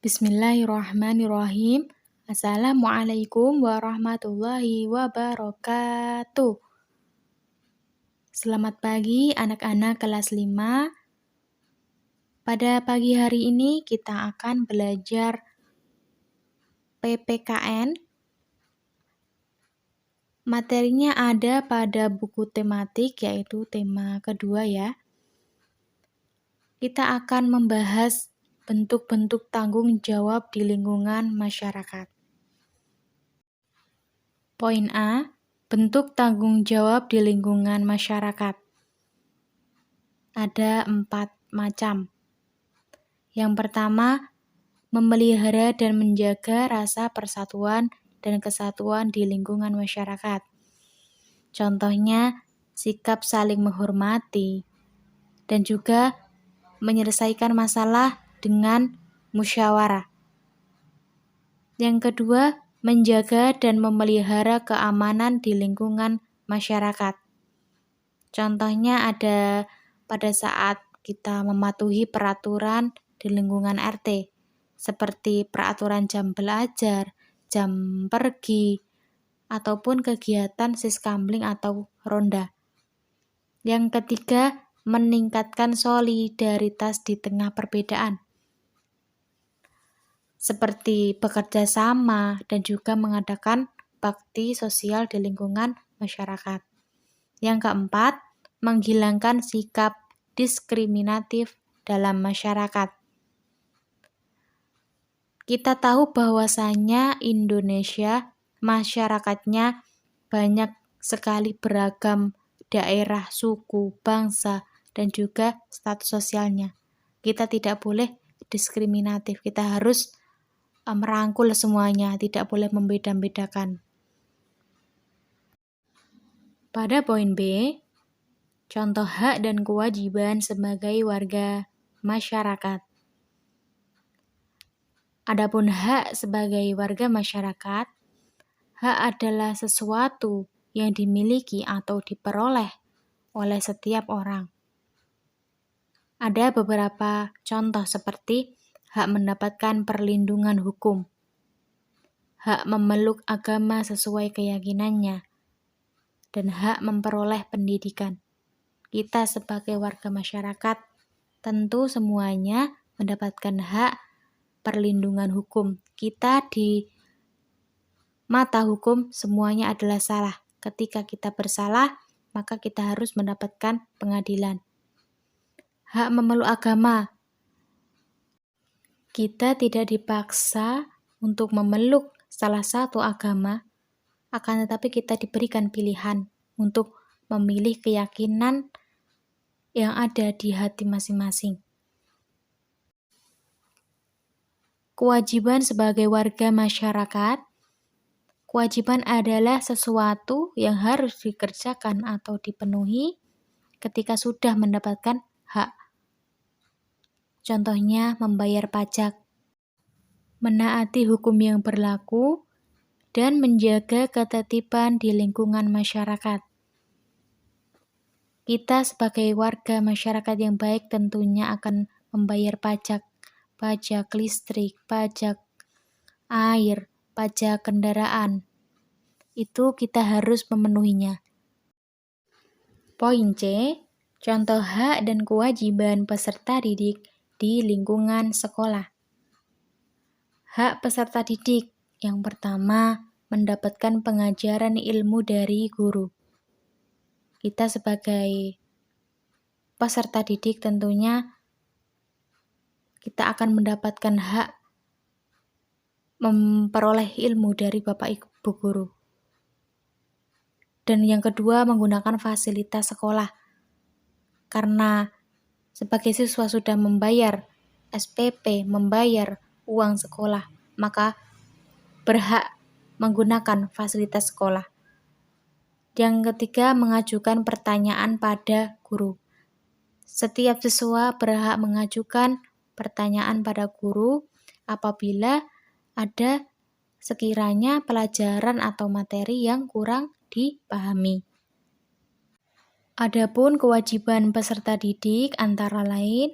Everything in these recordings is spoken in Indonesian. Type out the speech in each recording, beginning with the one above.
Bismillahirrahmanirrahim. Assalamualaikum warahmatullahi wabarakatuh. Selamat pagi anak-anak kelas 5. Pada pagi hari ini kita akan belajar PPKN. Materinya ada pada buku tematik, yaitu tema kedua ya. Kita akan membahas bentuk-bentuk tanggung jawab di lingkungan masyarakat. Poin A, bentuk tanggung jawab di lingkungan masyarakat. Ada 4 macam. Yang pertama, memelihara dan menjaga rasa persatuan dan kesatuan di lingkungan masyarakat. Contohnya, sikap saling menghormati dan juga menyelesaikan masalah dengan musyawarah. Yang kedua, menjaga dan memelihara keamanan di lingkungan masyarakat. Contohnya ada pada saat kita mematuhi peraturan di lingkungan RT, seperti peraturan jam belajar, jam pergi, ataupun kegiatan siskamling atau ronda. Yang ketiga, meningkatkan solidaritas di tengah perbedaan, seperti bekerja sama dan juga mengadakan bakti sosial di lingkungan masyarakat. Yang keempat, menghilangkan sikap diskriminatif dalam masyarakat. Kita tahu bahwasanya Indonesia, masyarakatnya banyak sekali beragam daerah, suku, bangsa, dan juga status sosialnya. Kita tidak boleh diskriminatif, kita harus merangkul semuanya, tidak boleh membeda-bedakan. Pada poin B, contoh hak dan kewajiban sebagai warga masyarakat. Adapun hak sebagai warga masyarakat, hak adalah sesuatu yang dimiliki atau diperoleh oleh setiap orang. Ada beberapa contoh seperti hak mendapatkan perlindungan hukum, hak memeluk agama sesuai keyakinannya, dan hak memperoleh pendidikan. Kita sebagai warga masyarakat tentu semuanya mendapatkan hak perlindungan hukum. Kita di mata hukum semuanya adalah salah. Ketika kita bersalah, maka kita harus mendapatkan pengadilan. Hak memeluk agama. Kita tidak dipaksa untuk memeluk salah satu agama, akan tetapi kita diberikan pilihan untuk memilih keyakinan yang ada di hati masing-masing. Kewajiban sebagai warga masyarakat. Kewajiban adalah sesuatu yang harus dikerjakan atau dipenuhi ketika sudah mendapatkan hak. Contohnya membayar pajak, menaati hukum yang berlaku, dan menjaga ketertiban di lingkungan masyarakat. Kita sebagai warga masyarakat yang baik tentunya akan membayar pajak listrik, pajak air, pajak kendaraan. Itu kita harus memenuhinya. Poin C, contoh hak dan kewajiban peserta didik di lingkungan sekolah. Hak peserta didik yang pertama, mendapatkan pengajaran ilmu dari guru. Kita sebagai peserta didik tentunya kita akan mendapatkan hak memperoleh ilmu dari Bapak Ibu guru. Dan yang kedua, menggunakan fasilitas sekolah. Karena sebagai siswa sudah membayar SPP, membayar uang sekolah, maka berhak menggunakan fasilitas sekolah. Yang ketiga, mengajukan pertanyaan pada guru. Setiap siswa berhak mengajukan pertanyaan pada guru apabila ada sekiranya pelajaran atau materi yang kurang dipahami. Adapun kewajiban peserta didik antara lain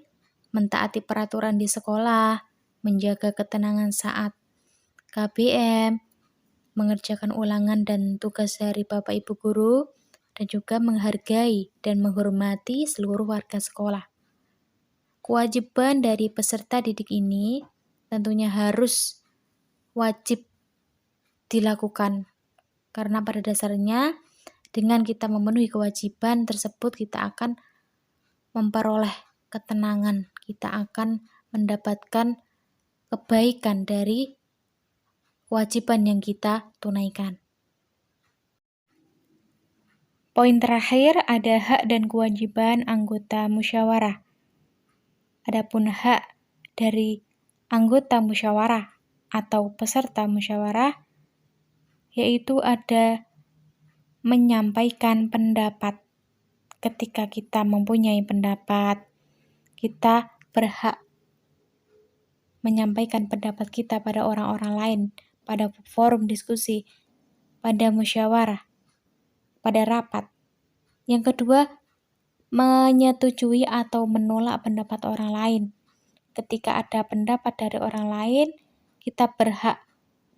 mentaati peraturan di sekolah, menjaga ketenangan saat KBM, mengerjakan ulangan dan tugas dari Bapak Ibu guru, dan juga menghargai dan menghormati seluruh warga sekolah. Kewajiban dari peserta didik ini tentunya harus wajib dilakukan, karena pada dasarnya dengan kita memenuhi kewajiban tersebut kita akan memperoleh ketenangan, kita akan mendapatkan kebaikan dari kewajiban yang kita tunaikan. Poin terakhir ada hak dan kewajiban anggota musyawarah. Adapun hak dari anggota musyawarah atau peserta musyawarah yaitu ada menyampaikan pendapat. Ketika kita mempunyai pendapat, kita berhak menyampaikan pendapat kita pada orang-orang lain, pada forum diskusi, pada musyawarah, pada rapat. Yang kedua, menyetujui atau menolak pendapat orang lain. Ketika ada pendapat dari orang lain, kita berhak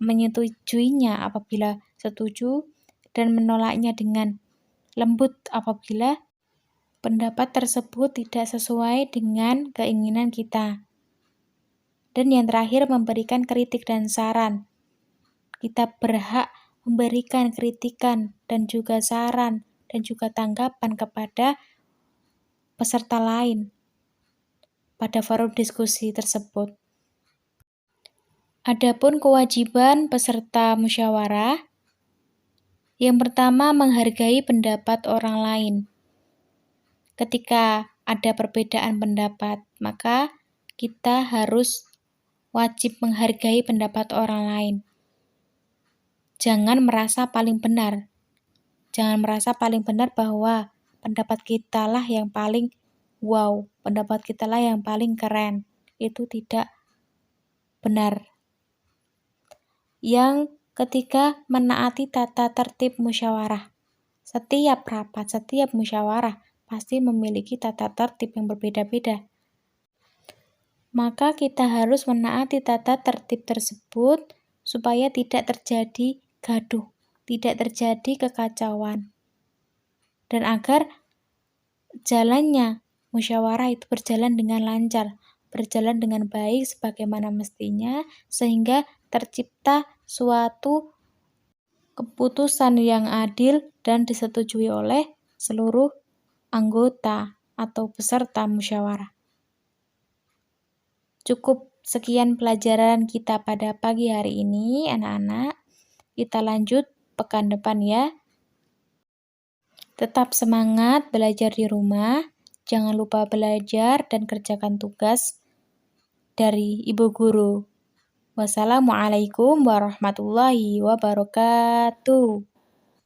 menyetujuinya apabila setuju dan menolaknya dengan lembut apabila pendapat tersebut tidak sesuai dengan keinginan kita. Dan yang terakhir, memberikan kritik dan saran. Kita berhak memberikan kritikan dan juga saran dan juga tanggapan kepada peserta lain pada forum diskusi tersebut. Adapun kewajiban peserta musyawarah, yang pertama menghargai pendapat orang lain. Ketika ada perbedaan pendapat, maka kita harus wajib menghargai pendapat orang lain. Jangan merasa paling benar. Jangan merasa paling benar bahwa pendapat kita lah yang paling wow, pendapat kita lah yang paling keren. Itu tidak benar. Yang ketiga, menaati tata tertib musyawarah. Setiap rapat, setiap musyawarah pasti memiliki tata tertib yang berbeda-beda. Maka kita harus menaati tata tertib tersebut supaya tidak terjadi gaduh, tidak terjadi kekacauan. Dan agar jalannya musyawarah itu berjalan dengan lancar, berjalan dengan baik sebagaimana mestinya, sehingga tercipta suatu keputusan yang adil dan disetujui oleh seluruh anggota atau peserta musyawarah. Cukup sekian pelajaran kita pada pagi hari ini, anak-anak. Kita lanjut pekan depan ya. Tetap semangat belajar di rumah. Jangan lupa belajar dan kerjakan tugas dari Ibu Guru. Wassalamualaikum warahmatullahi wabarakatuh.